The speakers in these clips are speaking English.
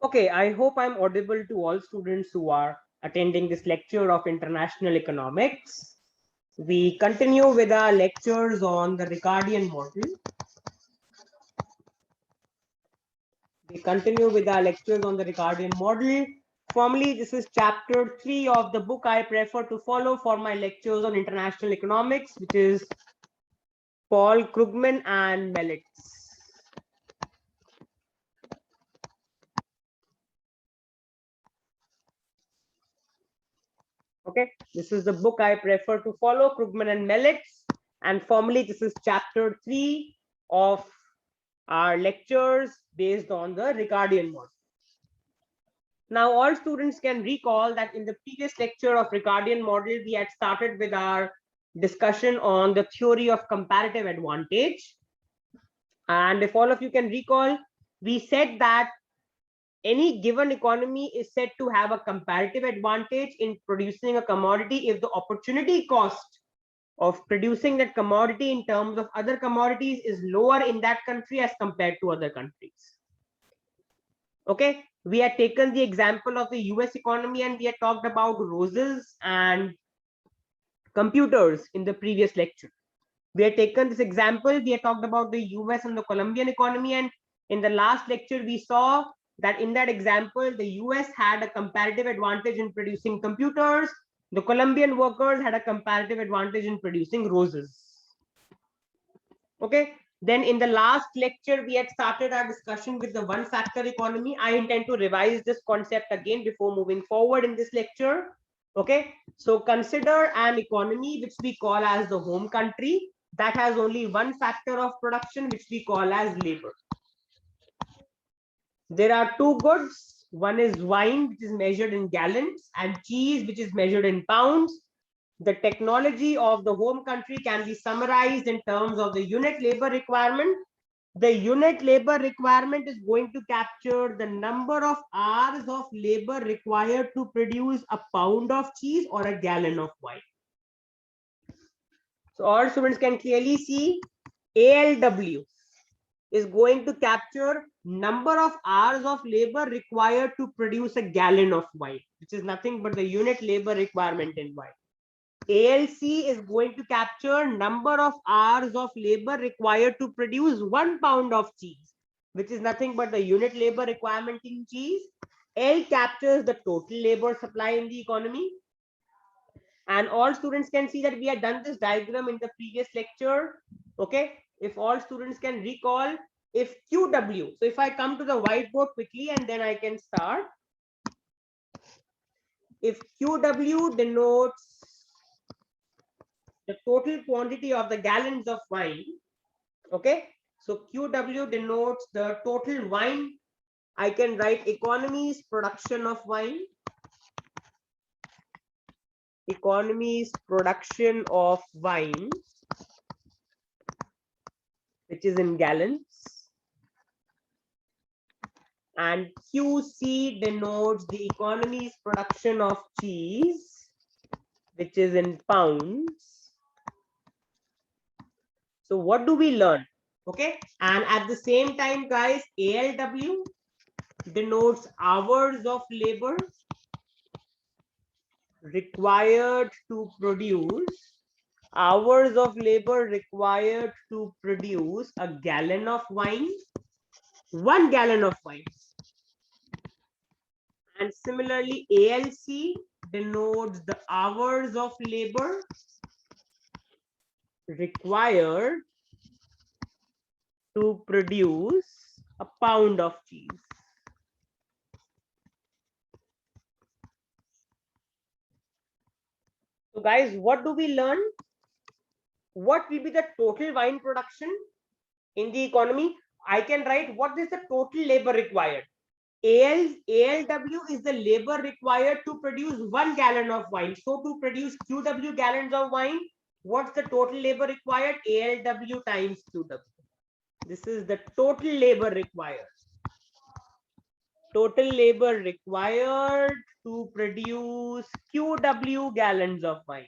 Okay, I hope I'm audible to all students who are attending this lecture of international economics. We continue with our lectures on the Ricardian model. Formally, this is chapter 3 of the book I prefer to follow for my lectures on international economics, which is Paul Krugman and Melitz. Okay, this is the book I prefer to follow, Krugman and Melitz. And formally, this is chapter 3 of our lectures based on the Ricardian model. Now, all students can recall that in the previous lecture of Ricardian model, we had started with our discussion on the theory of comparative advantage. And if all of you can recall, we said that any given economy is said to have a comparative advantage in producing a commodity if the opportunity cost of producing that commodity in terms of other commodities is lower in that country as compared to other countries. Okay, we had taken the example of the US economy and we had talked about roses and computers in the previous lecture. We had taken this example, we had talked about the US and the Colombian economy, and in the last lecture we saw that in that example the US had a comparative advantage in producing computers, the Colombian workers had a comparative advantage in producing roses. Okay, then in the last lecture we had started our discussion with the one factor economy. I intend to revise this concept again before moving forward in this lecture. Okay, so consider an economy which we call as the home country that has only one factor of production which we call as labor. There are two goods. One is wine, which is measured in gallons, and cheese, which is measured in pounds. The technology of the home country can be summarized in terms of the unit labor requirement. The unit labor requirement is going to capture the number of hours of labor required to produce a pound of cheese or a gallon of wine. So all students can clearly see ALW is going to capture number of hours of labor required to produce a gallon of wine, which is nothing but the unit labor requirement in wine. ALC is going to capture number of hours of labor required to produce 1 pound of cheese, which is nothing but the unit labor requirement in cheese. L captures the total labor supply in the economy. And all students can see that we had done this diagram in the previous lecture. Okay, if all students can recall, if QW, so if I come to the whiteboard quickly and then I can start. If QW denotes the total quantity of the gallons of wine, okay, so QW denotes the total wine. I can write economy's production of wine, economy's production of wine, which is in gallons, and QC denotes the economy's production of cheese, which is in pounds. So what do we learn? Okay, and at the same time, guys, ALW denotes hours of labor required to produce, hours of labor required to produce a gallon of wine, 1 gallon of wine. And similarly, ALC denotes the hours of labor required to produce a pound of cheese. So guys, what do we learn? What will be the total wine production in the economy? I can write what is the total labor required. ALW is the labor required to produce 1 gallon of wine. So to produce QW gallons of wine, what's the total labor required? ALW times QW. This is the total labor required. Total labor required to produce QW gallons of wine.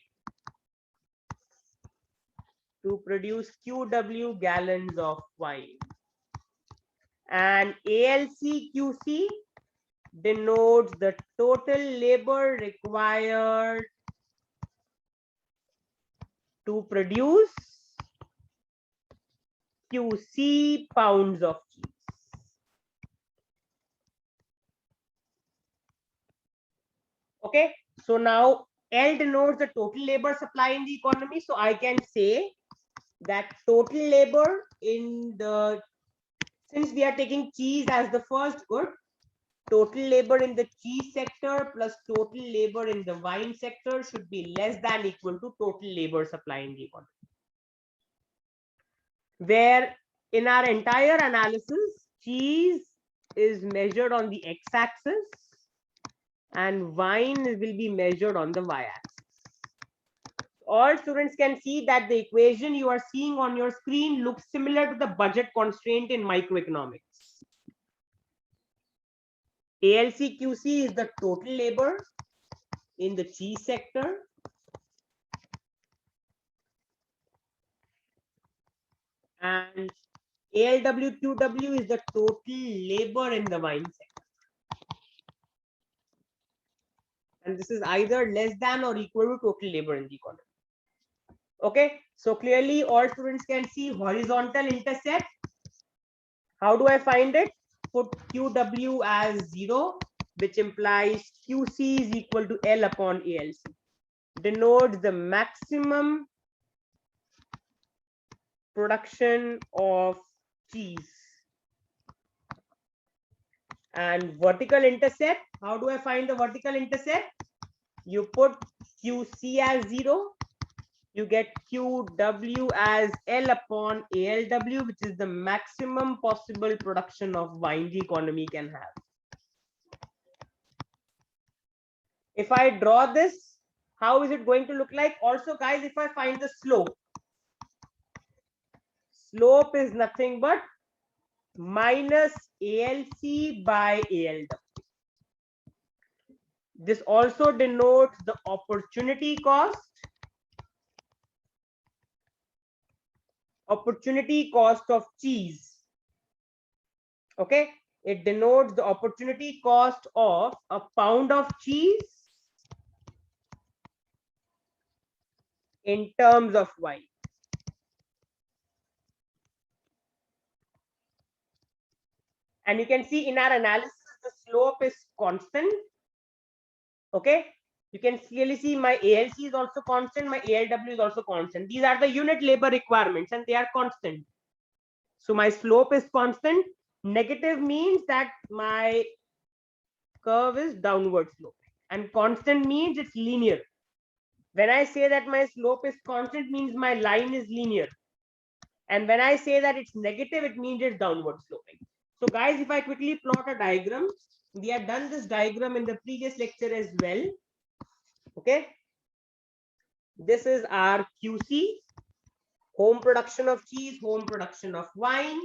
To produce QW gallons of wine. And ALCQC denotes the total labor required to produce QC pounds of cheese. Okay, so now L denotes the total labor supply in the economy. So I can say that total labor in the, since we are taking cheese as the first good, total labor in the cheese sector plus total labor in the wine sector should be less than equal to total labor supply in the economy. Where in our entire analysis, cheese is measured on the x-axis and wine will be measured on the y-axis. All students can see that the equation you are seeing on your screen looks similar to the budget constraint in microeconomics. ALCQC is the total labor in the cheese sector. And ALWQW is the total labor in the wine sector. And this is either less than or equal to total labor in the economy. Okay, so clearly all students can see horizontal intercept. How do I find it? Put QW as 0, which implies QC is equal to L upon ALC. Denotes the maximum production of cheese. And vertical intercept, how do I find the vertical intercept? You put QC as 0, you get QW as L upon ALW, which is the maximum possible production of wine the economy can have. If I draw this, how is it going to look like? Also, guys, if I find the slope is nothing but minus ALC by ALW. This also denotes the opportunity cost of cheese. Okay, it denotes the opportunity cost of a pound of cheese in terms of wine. And you can see in our analysis, the slope is constant. Okay, you can clearly see my ALC is also constant, my ALW is also constant. These are the unit labor requirements and they are constant. So my slope is constant. Negative means that my curve is downward slope, and constant means it's linear. When I say that my slope is constant, means my line is linear. And when I say that it's negative, it means it's downward sloping. So guys, if I quickly plot a diagram, we have done this diagram in the previous lecture as well. Okay, this is our QC, home production of cheese, home production of wine.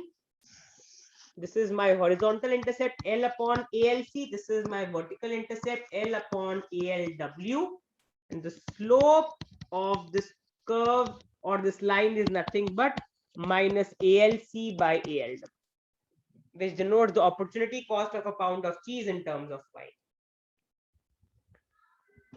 This is my horizontal intercept L upon ALC. This is my vertical intercept L upon ALW. And the slope of this curve or this line is nothing but minus ALC by ALW, which denotes the opportunity cost of a pound of cheese in terms of wine.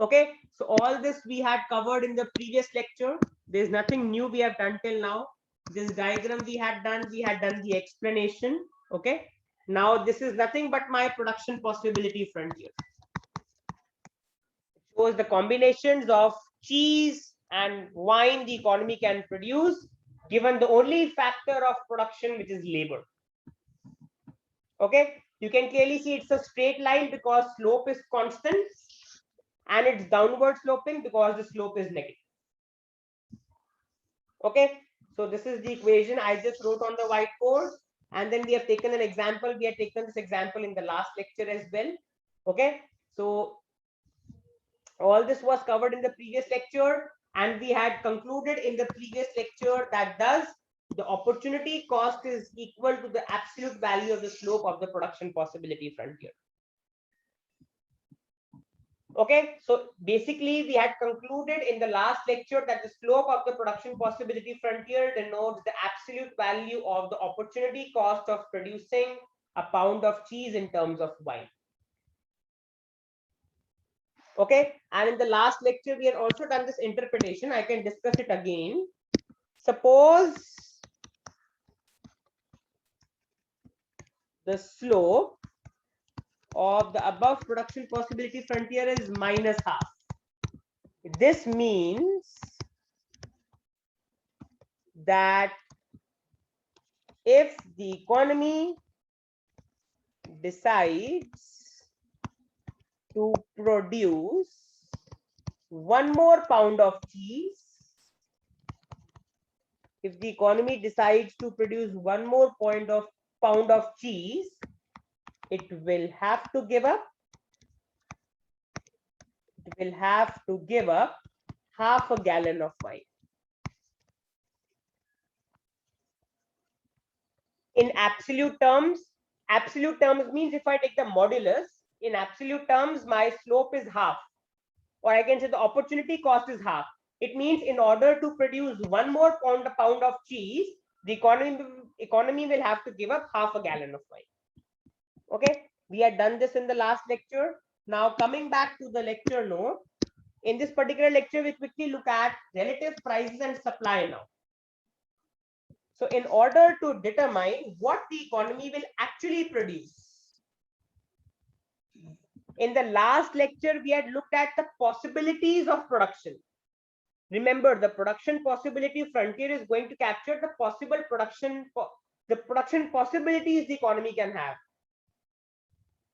Okay, so all this we had covered in the previous lecture. There's nothing new we have done till now. This diagram we had done the explanation. Okay, now this is nothing but my production possibility frontier. It shows the combinations of cheese and wine the economy can produce, given the only factor of production, which is labor. Okay, you can clearly see it's a straight line because slope is constant, and it's downward sloping because the slope is negative. Okay, so this is the equation I just wrote on the whiteboard, and then we have taken an example. We had taken this example in the last lecture as well. Okay, so all this was covered in the previous lecture, and we had concluded in the previous lecture that thus the opportunity cost is equal to the absolute value of the slope of the production possibility frontier. Okay, so basically we had concluded in the last lecture that the slope of the production possibility frontier denotes the absolute value of the opportunity cost of producing a pound of cheese in terms of wine. Okay, and in the last lecture, we had also done this interpretation. I can discuss it again. Suppose the slope of the above production possibility frontier is -half. This means that if the economy decides to produce 1 more pound of cheese, if the economy decides to produce 1 more pound of cheese, it will have to give up half a gallon of wine. In absolute terms means if I take the modulus, in absolute terms, my slope is half, or I can say the opportunity cost is half. It means in order to produce 1 more pound of cheese, the economy will have to give up half a gallon of wine. Okay, we had done this in the last lecture. Now coming back to the lecture note, in this particular lecture, we quickly look at relative prices and supply now. So in order to determine what the economy will actually produce, in the last lecture, we had looked at the possibilities of production. Remember, the production possibility frontier is going to capture the possible production possibilities the economy can have.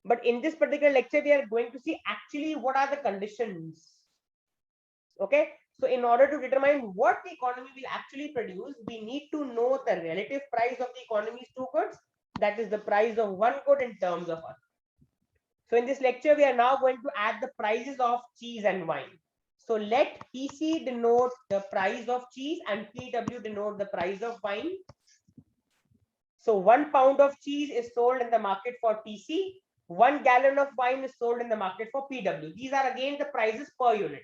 But in this particular lecture, we are going to see actually what are the conditions. Okay, so in order to determine what the economy will actually produce, we need to know the relative price of the economy's two goods, that is the price of one good in terms of other. So in this lecture, we are now going to add the prices of cheese and wine. So let PC denote the price of cheese and PW denote the price of wine. So 1 pound of cheese is sold in the market for PC. 1 gallon of wine is sold in the market for PW. These are again the prices per unit.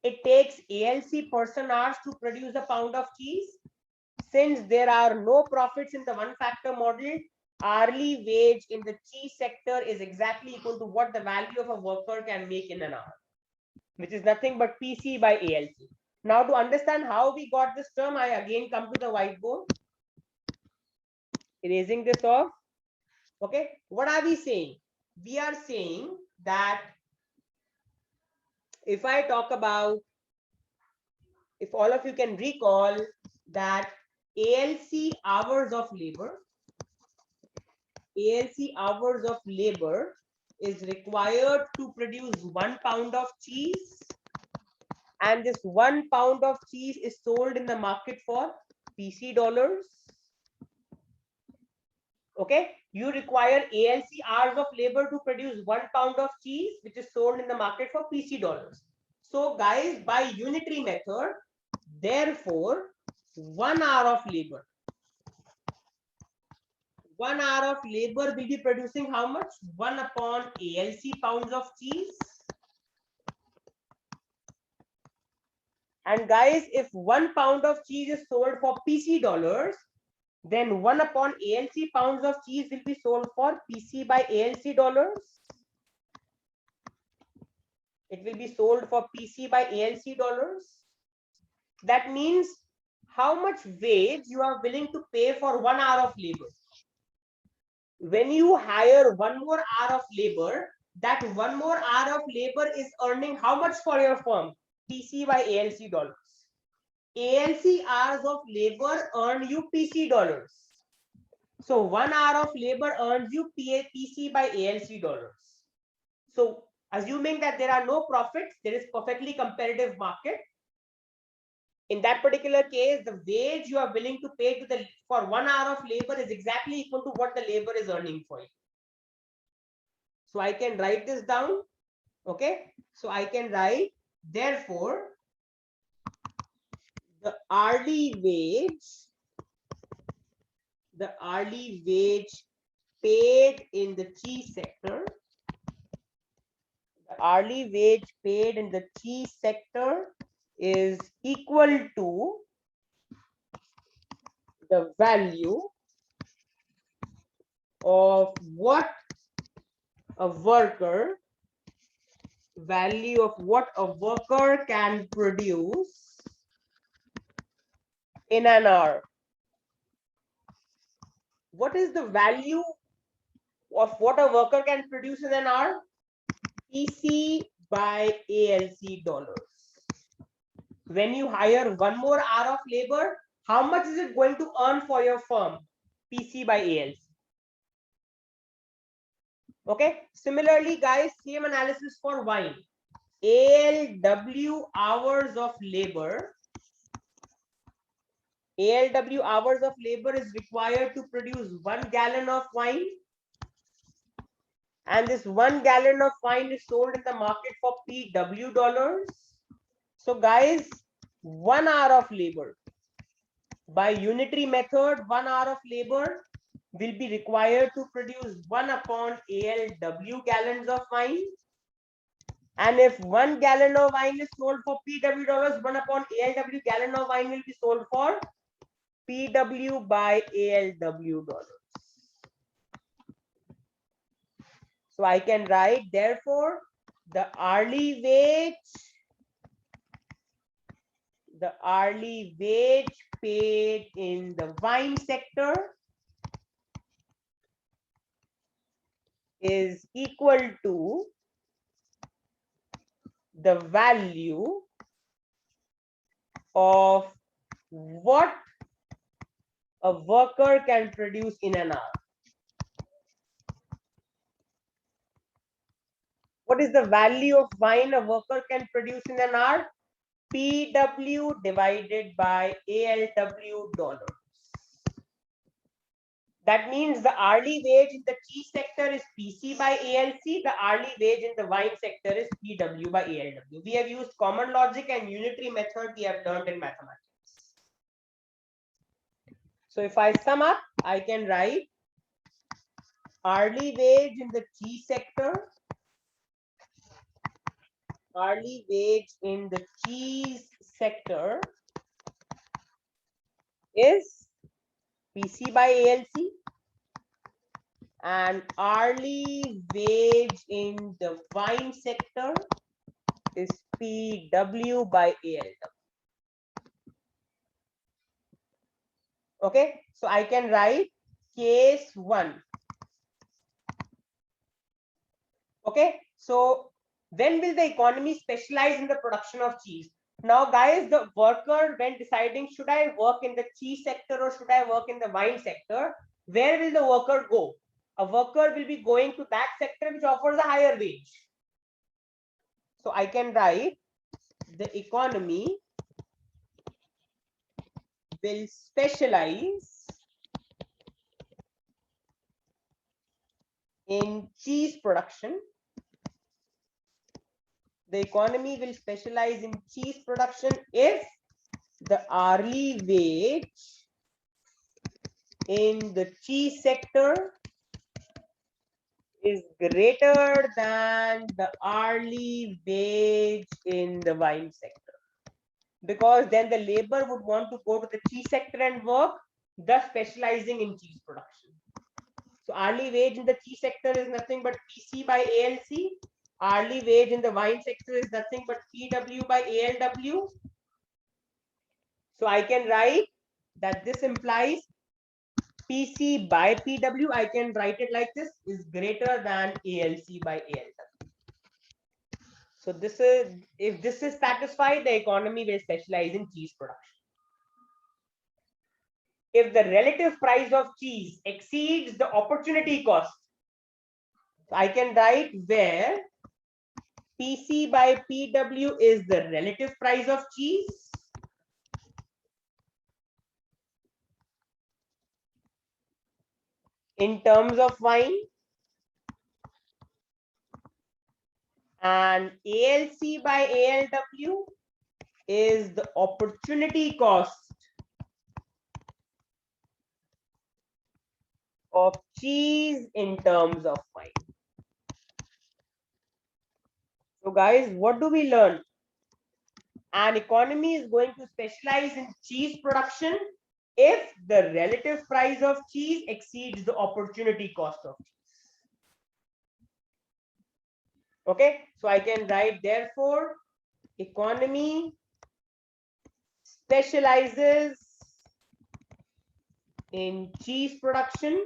It takes ALC person hours to produce a pound of cheese. Since there are no profits in the one factor model, hourly wage in the cheese sector is exactly equal to what the value of a worker can make in an hour, which is nothing but PC by ALC. Now to understand how we got this term, I again come to the whiteboard. Erasing this off. Okay, what are we saying? We are saying that if I talk about, if all of you can recall that ALC hours of labor is required to produce 1 pound of cheese, and this 1 pound of cheese is sold in the market for PC dollars. Okay, you require ALC hours of labor to produce 1 pound of cheese, which is sold in the market for PC dollars. So guys, by unitary method, therefore 1 hour of labor, 1 hour of labor will be producing how much? 1 upon ALC pounds of cheese. And guys, if 1 pound of cheese is sold for PC dollars, then 1 upon ALC pounds of cheese will be sold for PC by ALC dollars. It will be sold for PC by ALC dollars. That means how much wage you are willing to pay for 1 hour of labor. When you hire 1 more hour of labor, that 1 more hour of labor is earning how much for your firm? PC by ALC dollars. ALC hours of labor earn you PC dollars. So 1 hour of labor earns you PC by ALC dollars. So assuming that there are no profits, there is perfectly competitive market. In that particular case, the wage you are willing to pay to for 1 hour of labor is exactly equal to what the labor is earning for you. So I can write this down. Okay, so I can write, therefore, the hourly wage paid in the cheese sector, the hourly wage paid in the cheese sector is equal to the value of what a worker value of what a worker can produce in an hour. What is the value of what a worker can produce in an hour? PC by ALC dollars. When you hire one more hour of labor, how much is it going to earn for your firm? PC by ALC. Okay. Similarly, guys, same analysis for wine. ALW hours of labor. ALW hours of labor is required to produce 1 gallon of wine. And this 1 gallon of wine is sold in the market for PW dollars. So guys, 1 hour of labor by unitary method, 1 hour of labor will be required to produce 1 upon ALW gallons of wine. And if 1 gallon of wine is sold for PW dollars, 1 upon ALW gallon of wine will be sold for PW by ALW dollars. So I can write, therefore, the hourly wage paid in the wine sector is equal to the value of what a worker can produce in an hour. What is the value of wine a worker can produce in an hour? PW divided by ALW dollars. That means the hourly wage in the cheese sector is PC by ALC. The hourly wage in the wine sector is PW by ALW. We have used common logic and unitary method we have learned in mathematics. So if I sum up, I can write hourly wage in the cheese sector. Hourly wage in the cheese sector is PC by ALC, and hourly wage in the wine sector is PW by ALW. Okay, so I can write case 1. Okay, so when will the economy specialize in the production of cheese? Now, guys, the worker, when deciding should I work in the cheese sector or should I work in the wine sector, where will the worker go? A worker will be going to that sector which offers a higher wage. So I can write the economy will specialize in cheese production. The economy will specialize in cheese production if the hourly wage in the cheese sector is greater than the hourly wage in the wine sector. Because then the labor would want to go to the cheese sector and work, thus specializing in cheese production. So hourly wage in the cheese sector is nothing but PC by ALC. Hourly wage in the wine sector is nothing but PW by ALW. So I can write that this implies PC by PW. I can write it like this, is greater than ALC by ALW. So this is, if this is satisfied, the economy will specialize in cheese production. If the relative price of cheese exceeds the opportunity cost, I can write where PC by PW is the relative price of cheese, in terms of wine, and ALC by ALW is the opportunity cost of cheese in terms of wine. So guys, what do we learn? An economy is going to specialize in cheese production if the relative price of cheese exceeds the opportunity cost of cheese. Okay, so I can write therefore economy specializes in cheese production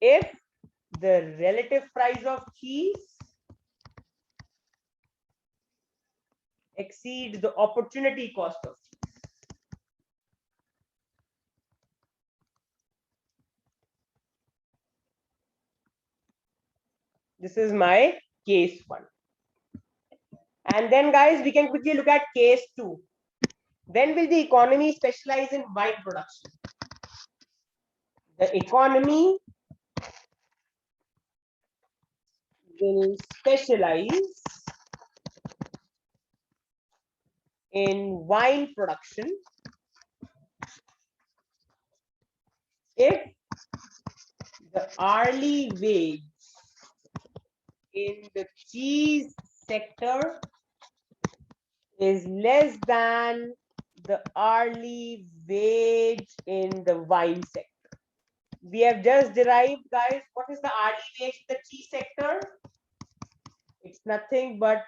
if the relative price of cheese exceeds the opportunity cost of cheese. This is my case 1. And then guys, we can quickly look at case 2. When will the economy specialize in wine production? The economy will specialize in wine production if the hourly wage in the cheese sector is less than the hourly wage in the wine sector. We have just derived, guys, what is the hourly wage in the cheese sector? It's nothing but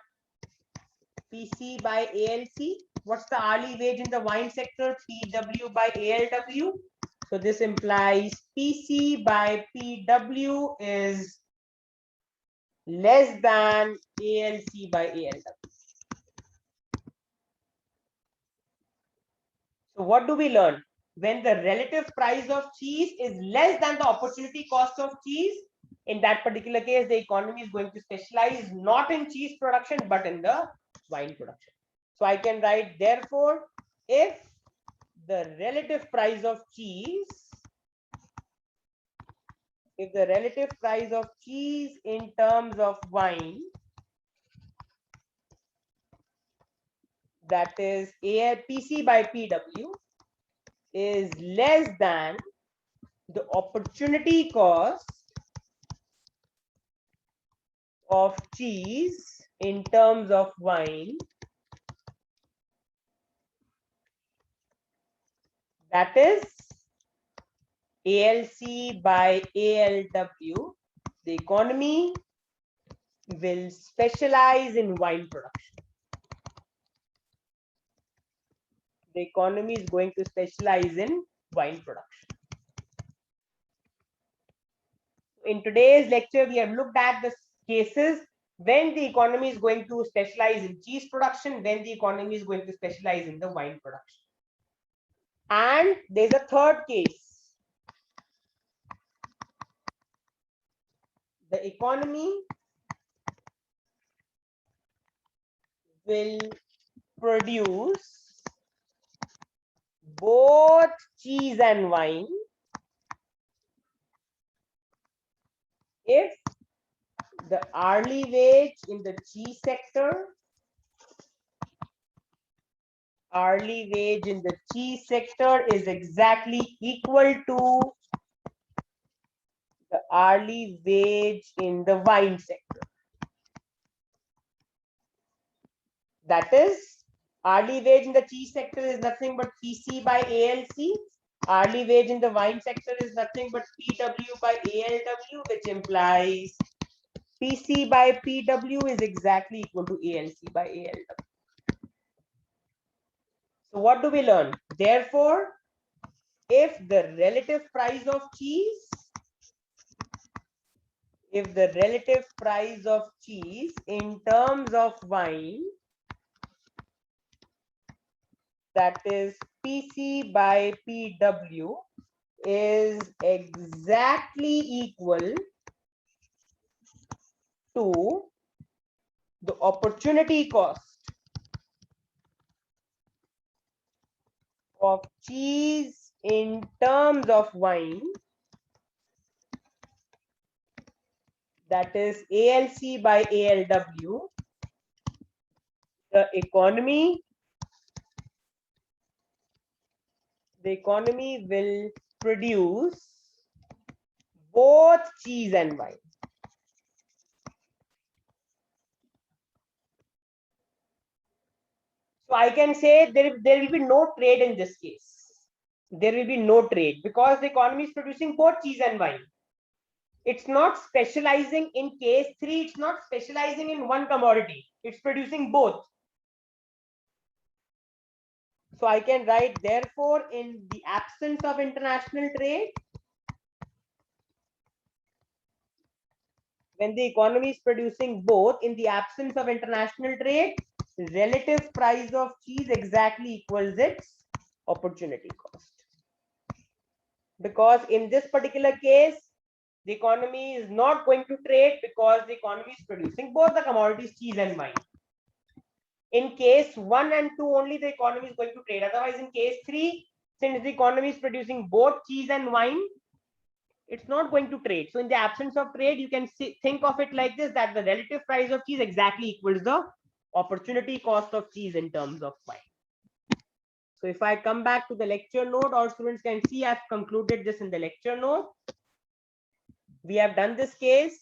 PC by ALC. What's the hourly wage in the wine sector? PW by ALW. So this implies PC by PW is less than ALC by ALW. So what do we learn? When the relative price of cheese is less than the opportunity cost of cheese, in that particular case, the economy is going to specialize not in cheese production, but in the wine production. So I can write, therefore, if the relative price of cheese, if the relative price of cheese in terms of wine, that is PC by PW, is less than the opportunity cost of cheese in terms of wine, that is ALC by ALW, the economy will specialize in wine production. The economy is going to specialize in wine production. In today's lecture, we have looked at the cases when the economy is going to specialize in cheese production, when the economy is going to specialize in the wine production. And there's a third case. The economy will produce both cheese and wine if the hourly wage in the cheese sector, is exactly equal to the hourly wage in the wine sector. That is, hourly wage in the cheese sector is nothing but PC by ALC. Hourly wage in the wine sector is nothing but PW by ALW, which implies PC by PW is exactly equal to ALC by ALW. So what do we learn? Therefore, if the relative price of cheese, in terms of wine, that is PC by PW, is exactly equal to the opportunity cost of cheese in terms of wine, that is ALC by ALW, the economy will produce both cheese and wine. So I can say there will be no trade in this case. There will be no trade because the economy is producing both cheese and wine. It's not specializing in case 3. It's not specializing in one commodity. It's producing both. So I can write, therefore, in the absence of international trade, when the economy is producing both, in the absence of international trade, the relative price of cheese exactly equals its opportunity cost. Because in this particular case, the economy is not going to trade because the economy is producing both the commodities, cheese and wine. In case 1 and 2, only the economy is going to trade. Otherwise, in case 3, since the economy is producing both cheese and wine, it's not going to trade. So in the absence of trade, you can think of it like this, that the relative price of cheese exactly equals the opportunity cost of cheese in terms of wine. So if I come back to the lecture note, all students can see I've concluded this in the lecture note. We have done this case.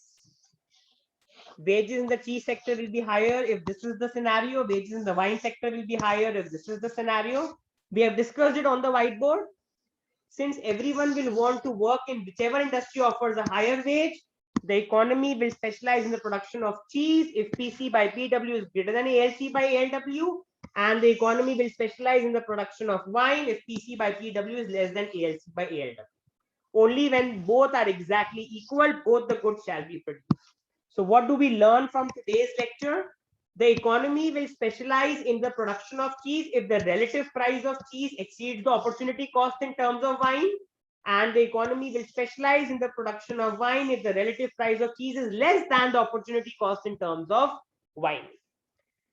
Wages in the cheese sector will be higher if this is the scenario. Wages in the wine sector will be higher if this is the scenario. We have discussed it on the whiteboard. Since everyone will want to work in whichever industry offers a higher wage, the economy will specialize in the production of cheese if PC by PW is greater than ALC by ALW, and the economy will specialize in the production of wine if PC by PW is less than ALC by ALW. Only when both are exactly equal, both the goods shall be produced. So what do we learn from today's lecture? The economy will specialize in the production of cheese if the relative price of cheese exceeds the opportunity cost in terms of wine, and the economy will specialize in the production of wine if the relative price of cheese is less than the opportunity cost in terms of wine.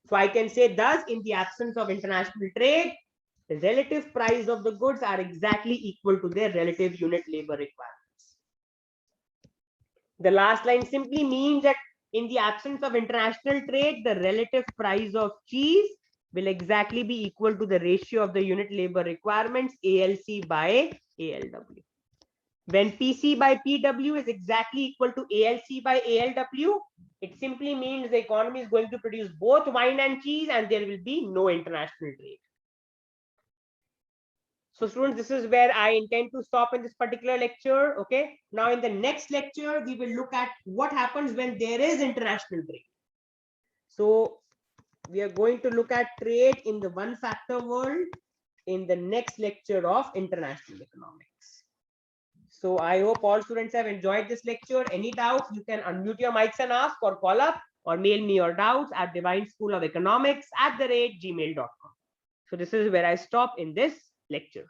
So I can say, thus, in the absence of international trade, the relative price of the goods are exactly equal to their relative unit labor requirements. The last line simply means that in the absence of international trade, the relative price of cheese will exactly be equal to the ratio of the unit labor requirements ALC by ALW. When PC by PW is exactly equal to ALC by ALW, it simply means the economy is going to produce both wine and cheese and there will be no international trade. So students, this is where I intend to stop in this particular lecture. Okay. Now in the next lecture, we will look at what happens when there is international trade. So we are going to look at trade in the one factor world in the next lecture of international economics. So I hope all students have enjoyed this lecture. Any doubts, you can unmute your mics and ask, or call up or mail me your doubts at divineschoolofeconomics@gmail.com. So this is where I stop in this lecture.